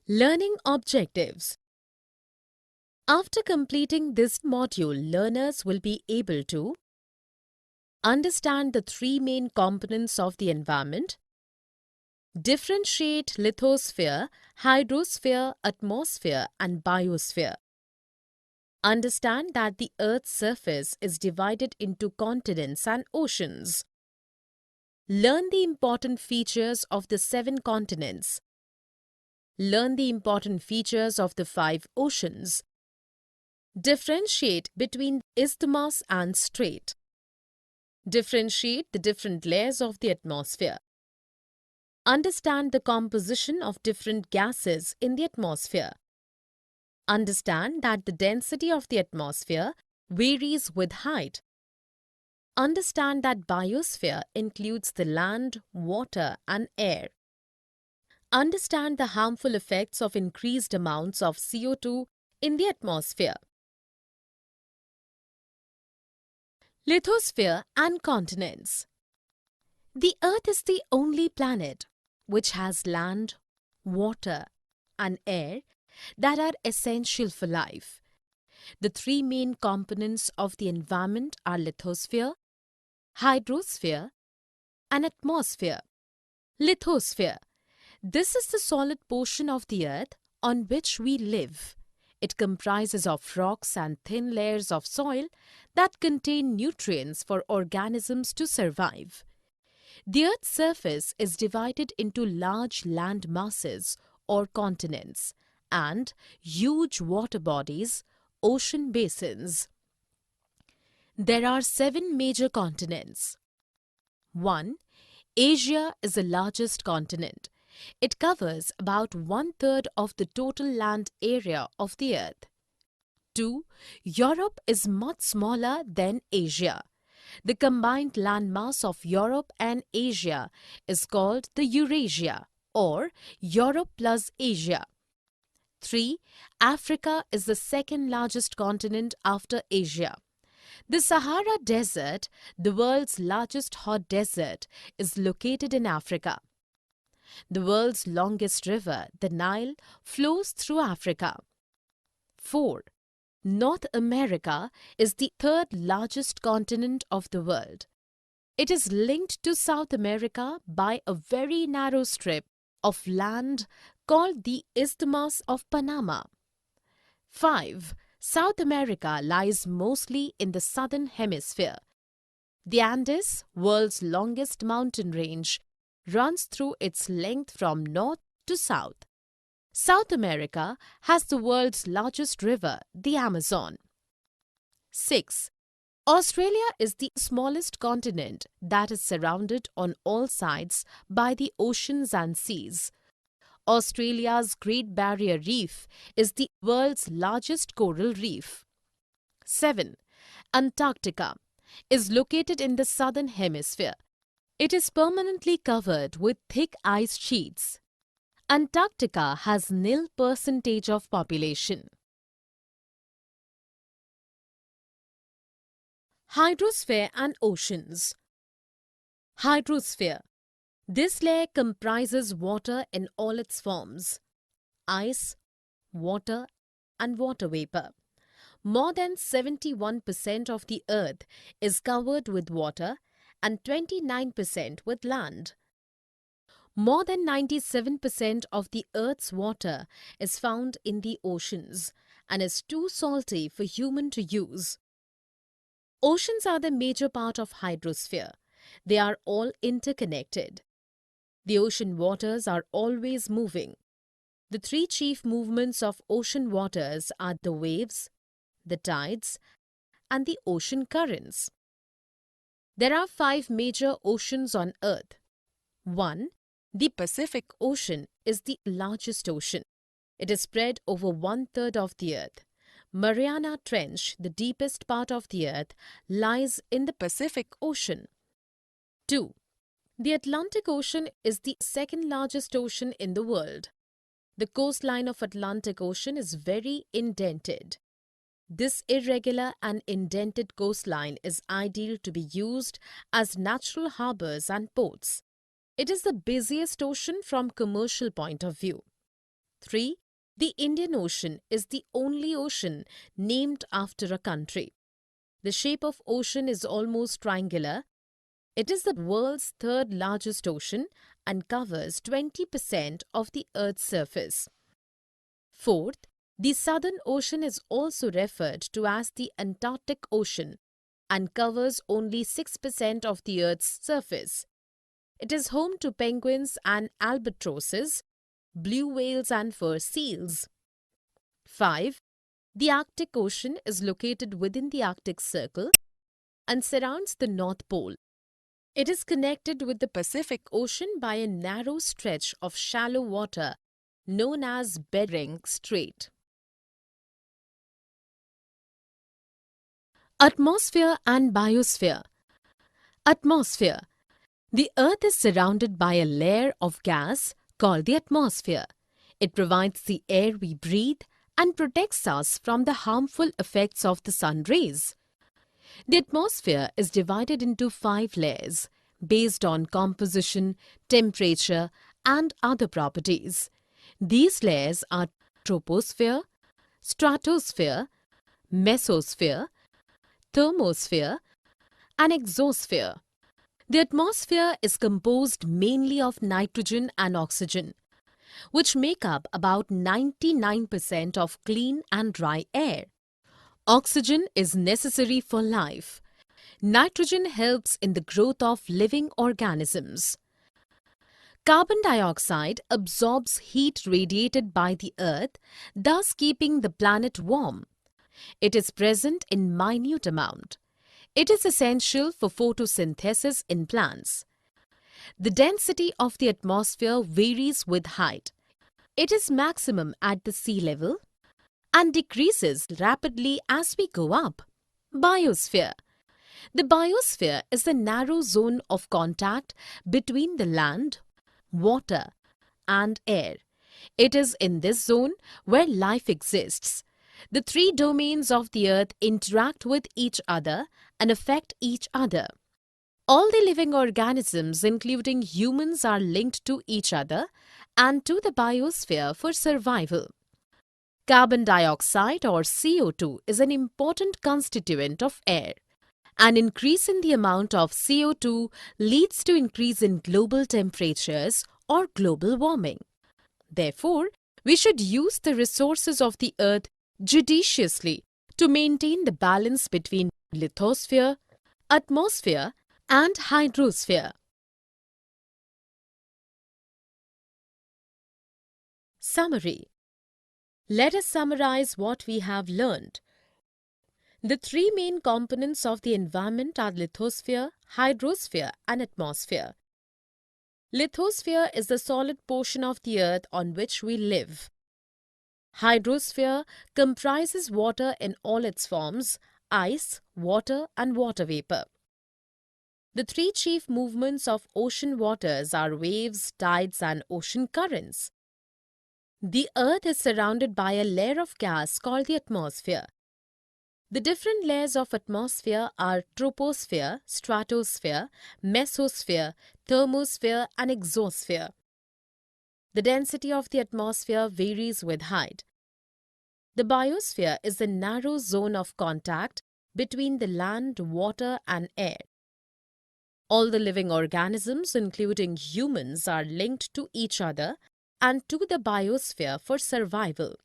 Learning objectives. After completing this module, learners will be able to understand the three main components of the environment, differentiate lithosphere, hydrosphere, atmosphere, and biosphere. Understand that the Earth's surface is divided into continents and oceans. Learn the important features of the 7 continents. Learn the important features of the 5 oceans. Differentiate between isthmus and strait. Differentiate the different layers of the atmosphere. Understand the composition of different gases in the atmosphere. Understand that the density of the atmosphere varies with height. Understand that biosphere includes the land, water, and air. Understand the harmful effects of increased amounts of CO2 in the atmosphere. Lithosphere and continents. The Earth is the only planet which has land, water, and air that are essential for life. The three main components of the environment are lithosphere, hydrosphere, and atmosphere. Lithosphere. This is the solid portion of the Earth on which we live. It comprises of rocks and thin layers of soil that contain nutrients for organisms to survive. The Earth's surface is divided into large land masses or continents and huge water bodies, ocean basins. There are 7 major continents. 1. Asia is the largest continent. It covers about 1/3 of the total land area of the Earth. 2. Europe is much smaller than Asia. The combined landmass of Europe and Asia is called the Eurasia or Europe plus Asia. 3. Africa is the second largest continent after Asia. The Sahara Desert, the world's largest hot desert, is located in Africa. The world's longest river, the Nile, flows through Africa. 4. North America is the third largest continent of the world. It is linked to South America by a very narrow strip of land called the Isthmus of Panama. 5. South America lies mostly in the southern hemisphere. The Andes, world's longest mountain range, runs through its length from north to south. South America has the world's largest river, the Amazon. 6. Australia is the smallest continent that is surrounded on all sides by the oceans and seas. Australia's Great Barrier Reef is the world's largest coral reef. 7. Antarctica is located in the southern hemisphere. It is permanently covered with thick ice sheets. Antarctica has 0% of population. Hydrosphere and oceans. Hydrosphere. This layer comprises water in all its forms: ice, water, and water vapor. More than 71% of the Earth is covered with water and 29% with land. More than 97% of the Earth's water is found in the oceans and is too salty for human to use. Oceans are the major part of hydrosphere. They are all interconnected. The ocean waters are always moving. The 3 chief movements of ocean waters are the waves, the tides, and the ocean currents. There are 5 major oceans on Earth. 1. The Pacific Ocean is the largest ocean. It is spread over 1/3 of the Earth. Mariana Trench, the deepest part of the Earth, lies in the Pacific Ocean. 2. The Atlantic Ocean is the second largest ocean in the world. The coastline of Atlantic Ocean is very indented. This irregular and indented coastline is ideal to be used as natural harbors and ports. It is the busiest ocean from commercial point of view. 3. The Indian Ocean is the only ocean named after a country. The shape of ocean is almost triangular. It is the world's third largest ocean and covers 20% of the Earth's surface. Fourth, the Southern Ocean is also referred to as the Antarctic Ocean and covers only 6% of the Earth's surface. It is home to penguins and albatrosses, blue whales and fur seals. 5. The Arctic Ocean is located within the Arctic Circle and surrounds the North Pole. It is connected with the Pacific Ocean by a narrow stretch of shallow water known as Bering Strait. Atmosphere and Biosphere. Atmosphere. The Earth is surrounded by a layer of gas called the atmosphere. It provides the air we breathe and protects us from the harmful effects of the sun rays. The atmosphere is divided into 5 layers based on composition, temperature, and other properties. These layers are troposphere, stratosphere, mesosphere, thermosphere, and exosphere. The atmosphere is composed mainly of nitrogen and oxygen, which make up about 99% of clean and dry air. Oxygen is necessary for life. Nitrogen helps in the growth of living organisms. Carbon dioxide absorbs heat radiated by the Earth, thus keeping the planet warm. It is present in minute amount. It is essential for photosynthesis in plants. The density of the atmosphere varies with height. It is maximum at the sea level and decreases rapidly as we go up. Biosphere. The biosphere is the narrow zone of contact between the land, water, and air. It is in this zone where life exists. The 3 domains of the Earth interact with each other and affect each other. All the living organisms, including humans, are linked to each other and to the biosphere for survival. Carbon dioxide or CO2 is an important constituent of air. An increase in the amount of CO2 leads to increase in global temperatures or global warming. Therefore, we should use the resources of the Earth judiciously to maintain the balance between lithosphere, atmosphere, and hydrosphere. Summary. Let us summarize what we have learned. The 3 main components of the environment are lithosphere, hydrosphere, and atmosphere. Lithosphere is the solid portion of the Earth on which we live. Hydrosphere comprises water in all its forms: ice, water, and water vapor. The 3 chief movements of ocean waters are waves, tides, and ocean currents. The Earth is surrounded by a layer of gas called the atmosphere. The different layers of atmosphere are troposphere, stratosphere, mesosphere, thermosphere, and exosphere. The density of the atmosphere varies with height. The biosphere is the narrow zone of contact between the land, water, and air. All the living organisms, including humans, are linked to each other and to the biosphere for survival.